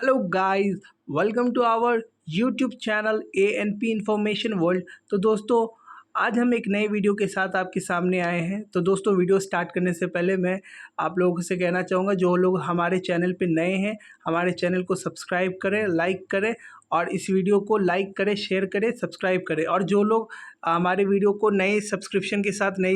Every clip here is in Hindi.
Hello guys, welcome to our YouTube channel ANP information world. तो दोस्तों, आज हम एक नए वीडियो के साथ आपके सामने आए हैं। तो दोस्तों, वीडियो स्टार्ट करने से पहले मैं आप लोगों से कहना चाहूँगा, जो लोग हमारे चैनल पे नए हैं, हमारे चैनल को सब्सक्राइब करें, लाइक करें और इस वीडियो को लाइक करें, शेयर करें, सब्सक्राइब करें। और जो लोग हमारे वीडियो को नए सब्सक्रिप्शन के साथ नए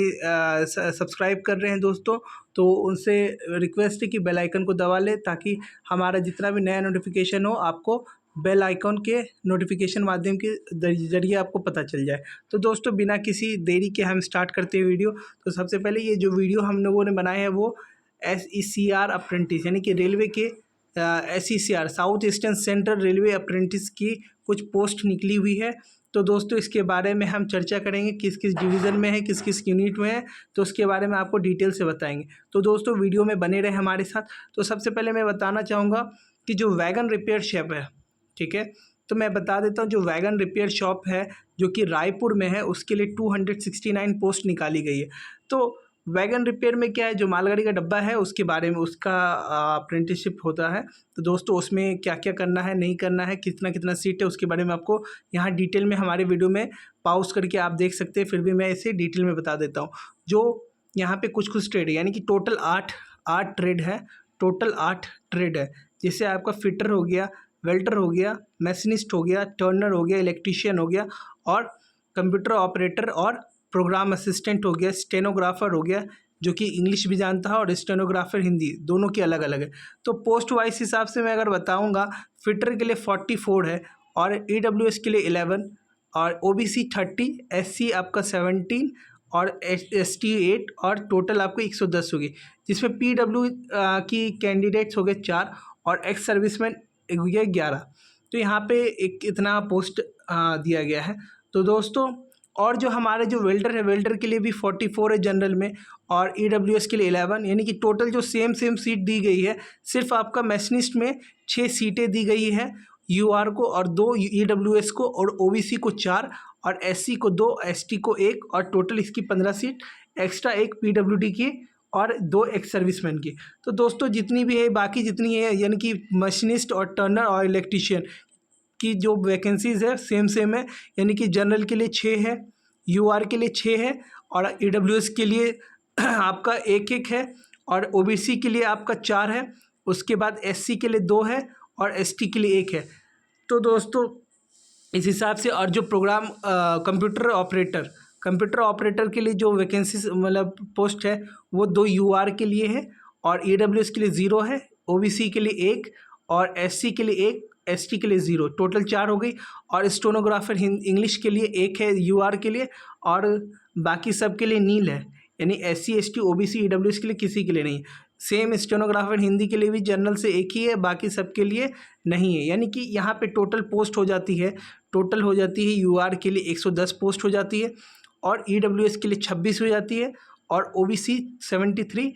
सब्सक्राइब कर रहे हैं दोस्तों, तो उनसे रिक्वेस्ट है कि बेल आइकन को दबा लें, ताकि हमारा जितना भी नया नोटिफिकेशन हो आपको बेल आइकन के नोटिफिकेशन माध्यम के जरिए आपको पता चल जाए। तो दोस्तों, बिना किसी देरी के हम स्टार्ट करते हैं वीडियो। तो सबसे पहले ये जो वीडियो हम लोगों ने बनाया है वो SECR अप्रेंटिस यानी कि रेलवे के SECR south eastern central railway apprentice की कुछ पोस्ट निकली हुई है। तो दोस्तों, इसके बारे में हम चर्चा करेंगे, किस किस डिवीज़न में है, किस किस यूनिट में है, तो उसके बारे में आपको डिटेल से बताएंगे। तो दोस्तों, वीडियो में बने रहे हमारे साथ। तो सबसे पहले मैं बताना चाहूँगा कि जो वैगन रिपेयर शॉप है, ठीक है, तो मैं बता देता हूँ, जो वैगन रिपेयर शॉप है जो कि रायपुर में है, उसके लिए 269 पोस्ट निकाली गई है। तो वैगन रिपेयर में क्या है, जो मालगाड़ी का डब्बा है उसके बारे में उसका अप्रेंटिसशिप होता है। तो दोस्तों, उसमें क्या क्या करना है, नहीं करना है, कितना कितना सीट है, उसके बारे में आपको यहाँ डिटेल में हमारे वीडियो में पॉज करके आप देख सकते हैं। फिर भी मैं इसे डिटेल में बता देता हूँ। जो यहाँ पे कुछ कुछ ट्रेड है, यानी कि टोटल आठ ट्रेड है, टोटल 8 ट्रेड है। जैसे आपका फिटर हो गया, वेल्डर हो गया, मैशनिस्ट हो गया, टर्नर हो गया, इलेक्ट्रीशियन हो गया, और कंप्यूटर ऑपरेटर और प्रोग्राम असिस्टेंट हो गया, स्टेनोग्राफर हो गया, जो कि इंग्लिश भी जानता है, और स्टेनोग्राफर हिंदी, दोनों की अलग अलग है। तो पोस्ट वाइज हिसाब से मैं अगर बताऊंगा, फिटर के लिए 44 है, और EWS के लिए 11, और OBC 30, SC आपका 17, और ST 8, और टोटल आपको 110 होगी। जिसमें PW की कैंडिडेट्स हो गए 4, और एक्स सर्विसमैन हो गया 11। तो यहाँ पे एक इतना पोस्ट दिया गया है। तो दोस्तों, और जो हमारे जो वेल्डर है, वेल्डर के लिए भी 44 है जनरल में, और EWS के लिए 11, यानी कि टोटल जो सेम सीट दी गई है। सिर्फ आपका मैशनिस्ट में 6 सीटें दी गई है, UR को, और 2 EWS को, और OBC को 4, और SC को 2, ST को 1, और टोटल इसकी 15 सीट, एक्स्ट्रा एक PWD की और 2 एक्स सर्विसमैन की। तो दोस्तों, जितनी भी है, बाकी जितनी है, यानी कि मशीनिस्ट और टर्नर और इलेक्ट्रीशियन की जो वैकेंसीज़ है सेम है। यानी कि जनरल के लिए 6 है, UR के लिए 6 है, और EWS के लिए आपका 1 है, और OBC के लिए आपका 4 है। उसके बाद SC के लिए 2 है, और ST के लिए 1 है। तो दोस्तों, इस हिसाब से, और जो प्रोग्राम कंप्यूटर ऑपरेटर के लिए जो वैकेंसी मतलब पोस्ट है, वो 2 UR के लिए है, और EWS के लिए 0 है, OBC के लिए 1, और SC के लिए 1, ST के लिए 0, टोटल 4 हो गई। और स्टेनोग्राफर इंग्लिश के लिए 1 है UR के लिए, और बाकी सब के लिए नील है, यानी SC ST OBC EWS के लिए किसी के लिए नहीं। सेम स्टेनोग्राफर हिंदी के लिए भी जनरल से 1 ही है, बाकी सब के लिए नहीं है। यानी कि यहाँ पे टोटल पोस्ट हो जाती है, UR के लिए 110 पोस्ट हो जाती है, और EWS के लिए 26 हो जाती है, और OBC 73,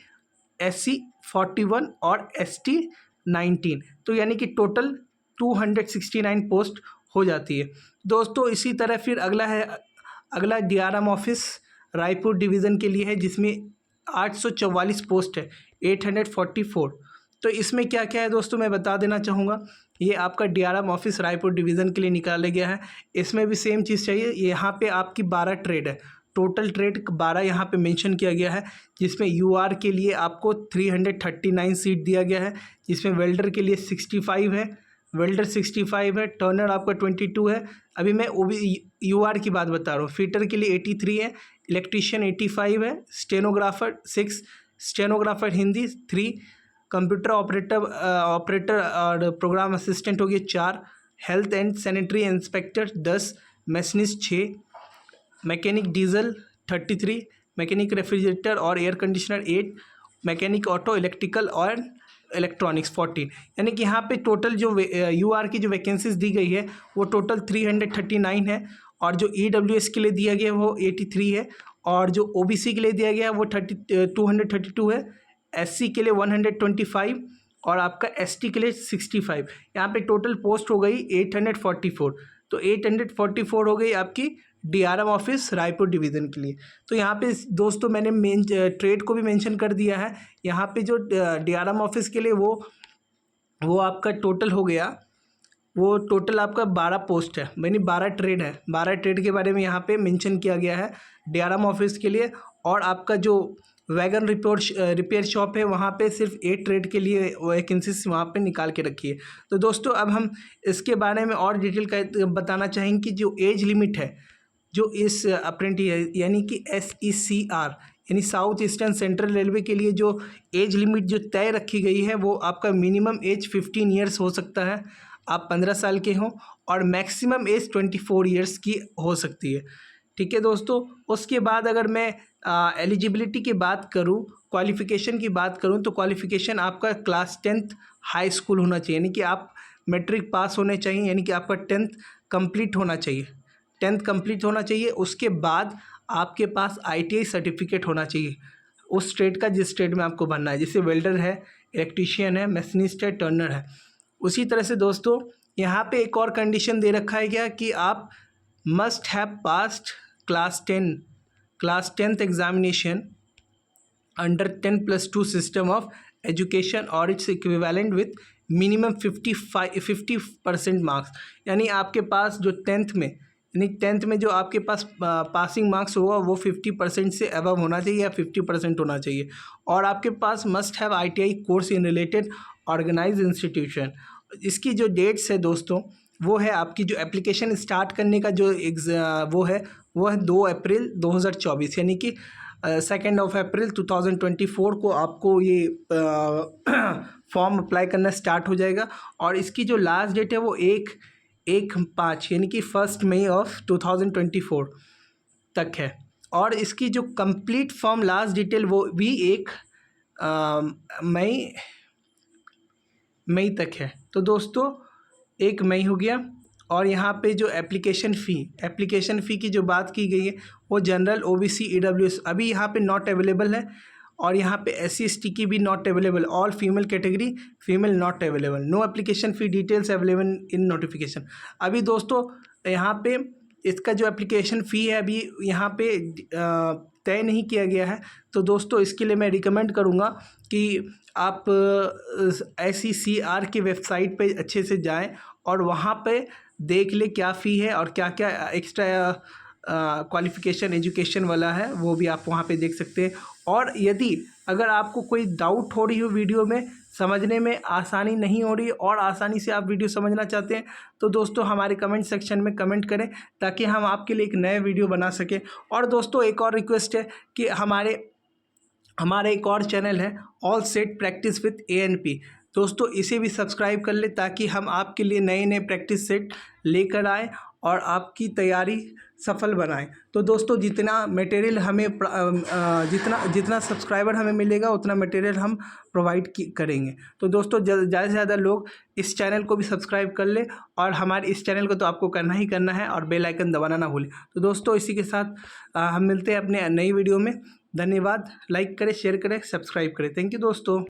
SC 41, और ST 19। तो यानी कि टोटल 269 पोस्ट हो जाती है दोस्तों। इसी तरह फिर अगला DRM ऑफिस रायपुर डिवीज़न के लिए है, जिसमें 844 पोस्ट है, 844। तो इसमें क्या क्या है दोस्तों, मैं बता देना चाहूँगा। ये आपका DRM ऑफिस रायपुर डिवीज़न के लिए निकाला गया है। इसमें भी सेम चीज़ चाहिए। यहाँ पे आपकी 12 ट्रेड है, टोटल ट्रेड 12 यहाँ पे मेंशन किया गया है, जिसमें UR के लिए आपको 339 सीट दिया गया है, जिसमें वेल्डर के लिए 65 है, टर्नर आपका 22 है। अभी मैं UR की बात बता रहा हूँ। फिटर के लिए 83 है, इलेक्ट्रीशियन 85 है, stenographer 6, stenographer Hindi 3, computer operator और प्रोग्राम असिस्टेंट हो गए 4, health and sanitary inspector 10, machinist 6, mechanic diesel 33, mechanic refrigerator और air conditioner 8, mechanic auto electrical और इलेक्ट्रॉनिक्स 14। यानी कि यहाँ पे टोटल जो UR की जो वैकेंसीज दी गई है वो टोटल 339 है, और जो EWS के लिए दिया गया है वो 83 है, और जो OBC के लिए दिया गया है वो 232 है, SC के लिए 125, और आपका ST के लिए 65। यहाँ पे टोटल पोस्ट हो गई 844। तो 844 हो गई आपकी DRM ऑफिस रायपुर डिवीज़न के लिए। तो यहाँ पे दोस्तों मैंने मेन ट्रेड को भी मेंशन कर दिया है। यहाँ पे जो DRM ऑफिस के लिए वो वो आपका टोटल हो गया, वो टोटल आपका 12 पोस्ट है, यानी 12 ट्रेड है। 12 ट्रेड के बारे में यहाँ पे मेंशन किया गया है DRM ऑफिस के लिए। और आपका जो वैगन रिपेयर शॉप है वहाँ पे सिर्फ 8 ट्रेड के लिए वैकेंसीज वहाँ पे निकाल के रखी है। तो दोस्तों अब हम इसके बारे में और डिटेल का बताना चाहेंगे कि जो एज लिमिट है जो इस अप्रेंटिस यानी कि SECR यानी साउथ ईस्टर्न सेंट्रल रेलवे के लिए जो एज लिमिट जो तय रखी गई है वो आपका मिनिमम एज 15 ईयर्स हो सकता है, आप 15 साल के हों, और मैक्सिमम एज 24 ईयर्स की हो सकती है। ठीक है दोस्तों, उसके बाद अगर मैं एलिजिबिलिटी की बात करूं, क्वालिफ़िकेशन की बात करूं, तो क्वालिफ़िकेशन आपका क्लास 10th हाई स्कूल होना चाहिए, यानी कि आप मैट्रिक पास होने चाहिए, यानी कि आपका 10th कंप्लीट होना चाहिए, 10th कंप्लीट होना चाहिए। उसके बाद आपके पास ITI सर्टिफिकेट होना चाहिए उस ट्रेड का जिस ट्रेड में आपको बनना है, जैसे वेल्डर है, इलेक्ट्रीशियन है, मैशनिस्ट है, टर्नर है। उसी तरह से दोस्तों यहाँ पे एक और कंडीशन दे रखा है क्या कि आप must have passed class 10th examination under 10+2 system of education और its equivalent with minimum 50% marks, यानी आपके पास जो 10th में, यानी 10th में जो आपके पास पासिंग मार्क्स होगा वो 50% से अबव होना चाहिए या 50% होना चाहिए। और आपके पास must have ITI course in related organize institution. इसकी जो डेट्स है दोस्तों वो है आपकी जो एप्लीकेशन स्टार्ट करने का जो वो है 2 अप्रैल 2024, यानी कि 2 अप्रैल 2024 को आपको ये फॉर्म अप्लाई करना स्टार्ट हो जाएगा। और इसकी जो लास्ट डेट है वो 1/5 यानी कि 1 मई 2024 तक है। और इसकी जो कंप्लीट फॉर्म लास्ट डिटेल वो भी 1 मई तक है। तो दोस्तों 1 मई हो गया। और यहाँ पे जो एप्लीकेशन फ़ी की जो बात की गई है वो जनरल, OBC, EWS अभी यहाँ पे नॉट अवेलेबल है। और यहाँ पे SC/ST की भी not available, all female category female not available, no application fee details available in notification. अभी दोस्तों यहाँ पे इसका जो एप्लीकेशन फ़ी है अभी यहाँ पे तय नहीं किया गया है। तो दोस्तों इसके लिए मैं रिकमेंड करूँगा कि आप SECR की वेबसाइट पे अच्छे से जाएं और वहाँ पे देख ले क्या फ़ी है और क्या क्या एक्स्ट्रा क्वालिफ़िकेशन एजुकेशन वाला है वो भी आप वहाँ पे देख सकते हैं। और यदि अगर आपको कोई डाउट हो रही हो वीडियो में, समझने में आसानी नहीं हो रही और आसानी से आप वीडियो समझना चाहते हैं, तो दोस्तों हमारे कमेंट सेक्शन में कमेंट करें ताकि हम आपके लिए एक नए वीडियो बना सकें। और दोस्तों एक और रिक्वेस्ट है कि हमारे एक और चैनल है all set practice with ANP, दोस्तों इसे भी सब्सक्राइब कर ले ताकि हम आपके लिए नए नए प्रैक्टिस सेट लेकर आएँ और आपकी तैयारी सफल बनाएं। तो दोस्तों जितना मटेरियल हमें जितना सब्सक्राइबर हमें मिलेगा उतना मटेरियल हम प्रोवाइड करेंगे। तो दोस्तों ज़्यादा से ज़्यादा लोग इस चैनल को भी सब्सक्राइब कर ले और हमारे इस चैनल को तो आपको करना ही करना है और बेल आइकन दबाना ना भूलें। तो दोस्तों इसी के साथ हम मिलते हैं अपने नई वीडियो में। धन्यवाद, लाइक करें, शेयर करें, सब्सक्राइब करें। थैंक यू दोस्तों।